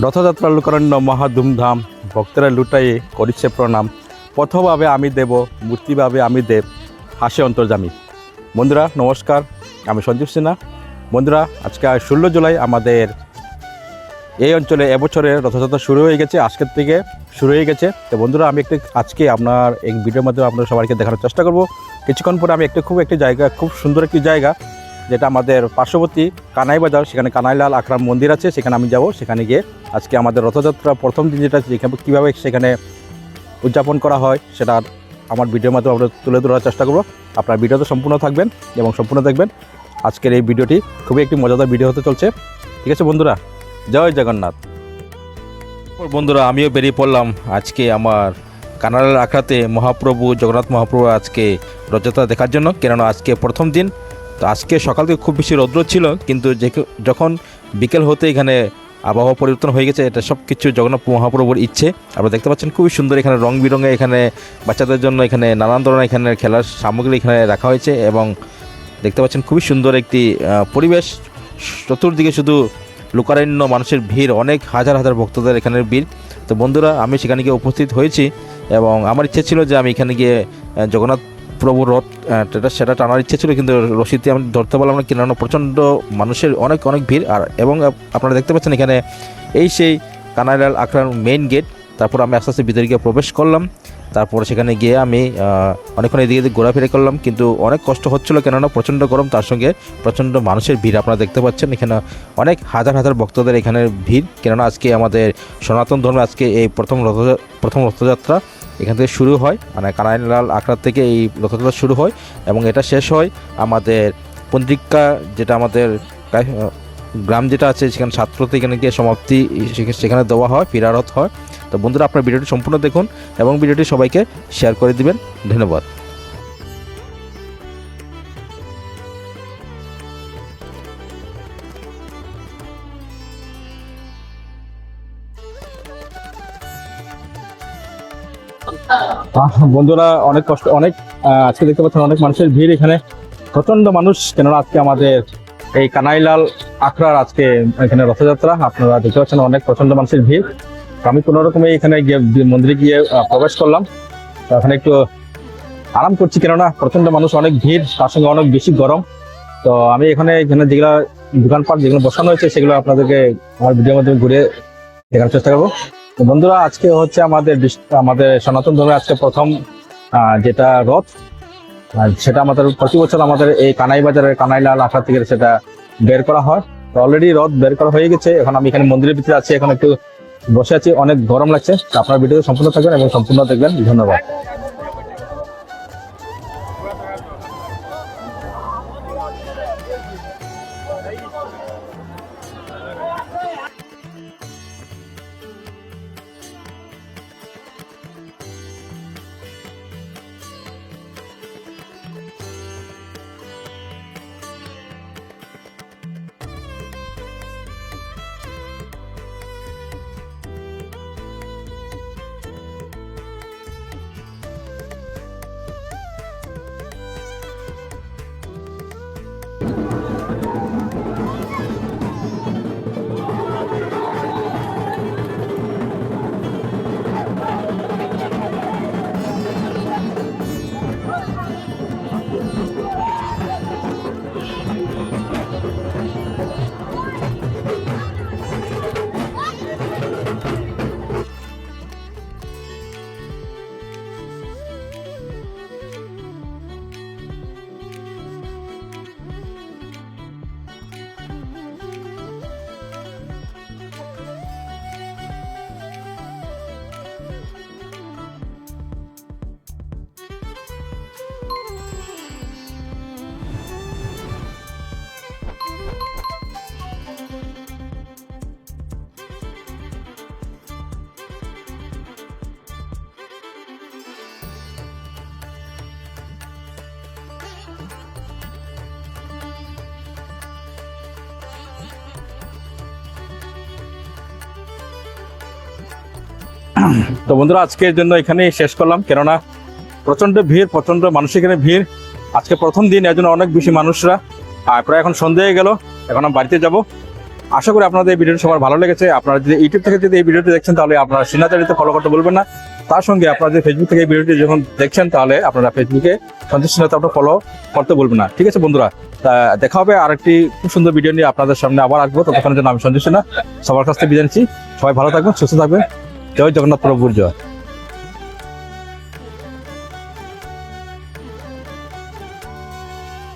রথযাত্রা লোকারণ্য মহা ধুমধাম, ভক্তরা লুটাইয়ে করিছে প্রণাম। পথভাবে আমি দেব, মূর্তিভাবে আমি দেব, হাসে অন্তর্যামী। বন্ধুরা নমস্কার, আমি সঞ্জীব সিনহা। বন্ধুরা আজকে 16 জুলাই আমাদের এই অঞ্চলে এবছরের রথযাত্রা শুরু হয়ে গেছে, আজকের থেকে শুরু হয়ে গেছে। তো বন্ধুরা আমি আজকে আপনার এই ভিডিওর মাধ্যমে আপনারা সবাইকে দেখানোর চেষ্টা করব। কিছুক্ষণ পরে আমি খুব একটি জায়গা, খুব সুন্দর একটি জায়গা, যেটা আমাদের পার্শ্ববর্তী কানাই বাজার, সেখানে কানাইলাল আখড়ার মন্দির আছে, সেখানে আমি যাব। সেখানে গিয়ে আজকে আমাদের রথযাত্রা প্রথম দিন যেটা কীভাবে সেখানে উদযাপন করা হয় সেটা আমার ভিডিওর মাধ্যমে আমরা তুলে ধরার চেষ্টা করব। আপনার ভিডিওতে সম্পূর্ণ থাকবেন এবং সম্পূর্ণ দেখবেন। আজকের এই ভিডিওটি খুবই একটি মজাদার ভিডিও হতে চলছে। ঠিক আছে বন্ধুরা, জয় জগন্নাথ। বন্ধুরা আমিও বেরিয়ে পড়লাম আজকে আমার কানাইলাল আখড়াতে মহাপ্রভু জগন্নাথ মহাপ্রভু আজকে রথযাত্রা দেখার জন্য, কেননা আজকে প্রথম দিন। তো আজকে সকাল থেকে খুব বেশি রৌদ্র ছিল, কিন্তু যখন বিকেল হতে এখানে আবহাওয়া পরিবর্তন হয়ে গেছে। এটা সব কিছু জগন্নাথ মহাপ্রভুর ইচ্ছে। আপনারা দেখতে পাচ্ছেন খুবই সুন্দর, এখানে রং বিরঙে এখানে বাচ্চাদের জন্য এখানে নানান ধরনের এখানে খেলার সামগ্রী এখানে রাখা হয়েছে, এবং দেখতে পাচ্ছেন খুবই সুন্দর একটি পরিবেশ। চতুর্দিকে শুধু লোকারণ্য, মানুষের ভিড়, অনেক হাজার হাজার ভক্তদের এখানের ভিড়। তো বন্ধুরা আমি সেখানে গিয়ে উপস্থিত হয়েছি, এবং আমার ইচ্ছে ছিল যে আমি এখানে গিয়ে জগন্নাথ প্রভুর রথ সেটা টানার ইচ্ছে ছিল, কিন্তু রশিদটি আমি ধরতে পারলাম না, কেননা প্রচণ্ড মানুষের অনেক ভিড়। এবং আপনারা দেখতে পাচ্ছেন এখানে এই সেই কানাইলাল আখড়ার মেইন গেট। তারপর আমি আস্তে আস্তে ভিতরে গিয়ে প্রবেশ করলাম। তারপর সেখানে গিয়ে আমি অনেকক্ষণ এদিকে ঘোরাফেরা করলাম, কিন্তু অনেক কষ্ট হচ্ছিলো, কেননা প্রচণ্ড গরম, তার সঙ্গে প্রচণ্ড মানুষের ভিড়। আপনারা দেখতে পাচ্ছেন এখানে অনেক হাজার হাজার ভক্তদের এখানে ভিড়, কেননা আজকে আমাদের সনাতন ধর্মে আজকে এই প্রথম রথযাত্রা এখান থেকে শুরু হয়, মানে কানাইলাল আখড়া থেকে এই রথযাত্রা শুরু হয়, এবং এটা শেষ হয় আমাদের পন্দ্রিকা, যেটা আমাদের গ্রাম যেটা আছে সেখানে ছাত্রতে এখানে গিয়ে সমাপ্তি সেখানে দেওয়া হয়, ফিরারত হয়। তো বন্ধুরা আপনার ভিডিওটি সম্পূর্ণ দেখুন এবং ভিডিওটি সবাইকে শেয়ার করে দিবেন। ধন্যবাদ। বন্ধুরা অনেক কষ্ট, আজকে দেখতে পাচ্ছেন অনেক মানুষের ভিড়, এখানে প্রচন্ড মানুষ, কেননা আজকে আমাদের এই কানাইলাল আখড়ার আজকে এখানে রথযাত্রা। আপনারা দেখতে পাচ্ছেন অনেক প্রচন্ড মানুষের ভিড়। আমি কোনো রকমে এখানে গিয়ে মন্দিরে গিয়ে প্রবেশ করলাম। এখানে একটু আরাম করছি, কেননা প্রচন্ড মানুষ, অনেক ভিড়, তার সঙ্গে অনেক বেশি গরম। তো আমি এখানে যেগুলো দোকানপাট যেগুলো বসানো হয়েছে সেগুলো আপনাদেরকে আমার ভিডিওর মাধ্যমে ঘুরে দেখার চেষ্টা করবো। তো বন্ধুরা আজকে হচ্ছে আমাদের সনাতন ধর্মে আজকে প্রথম যেটা রথ, সেটা আমাদের প্রতি বছর আমাদের এই কানাই বাজারের কানাইলাল আখড়া থেকে সেটা বের করা হয়। তো অলরেডি রথ বের করা হয়ে গেছে। এখন আমি এখানে মন্দিরের ভিতরে আছি, এখন একটু বসে আছি, অনেক গরম লাগছে। আপনার ভিডিও সম্পূর্ণ থাকবেন এবং সম্পূর্ণ দেখবেন। ধন্যবাদ। তো বন্ধুরা আজকের জন্য এখানেই শেষ করলাম, কেননা প্রচণ্ড ভিড়, প্রচণ্ড মানুষ এখানে ভিড়। আজকে প্রথম দিন, এর জন্য অনেক বেশি মানুষরা। আর প্রায় এখন সন্ধ্যে হয়ে গেল, এখন আমি বাড়িতে যাব। আশা করি আপনাদের এই ভিডিওটি সবার ভালো লেগেছে। আপনারা যদি ইউটিউব থেকে যদি এই ভিডিওটি দেখছেন তাহলে আপনারা সিনাচারিতে ফলো করতে বলবেন না। তার সঙ্গে আপনারা যদি ফেসবুক থেকে এই ভিডিওটি যখন দেখছেন তাহলে আপনারা ফেসবুকে সন্তোষ সিনহাতে আপনারা ফলো করতে বলবেন না। ঠিক আছে বন্ধুরা, দেখা হবে আরেকটি খুব সুন্দর ভিডিও নিয়ে আপনাদের সামনে আবার আসবো। ততক্ষণের জন্য আমি সন্তোষ সিনহা সবার কাছ থেকে বিদায় নিচ্ছি। সবাই ভালো থাকবেন, সুস্থ থাকবেন। জয় জগন্নাথ প্রভুর জয়।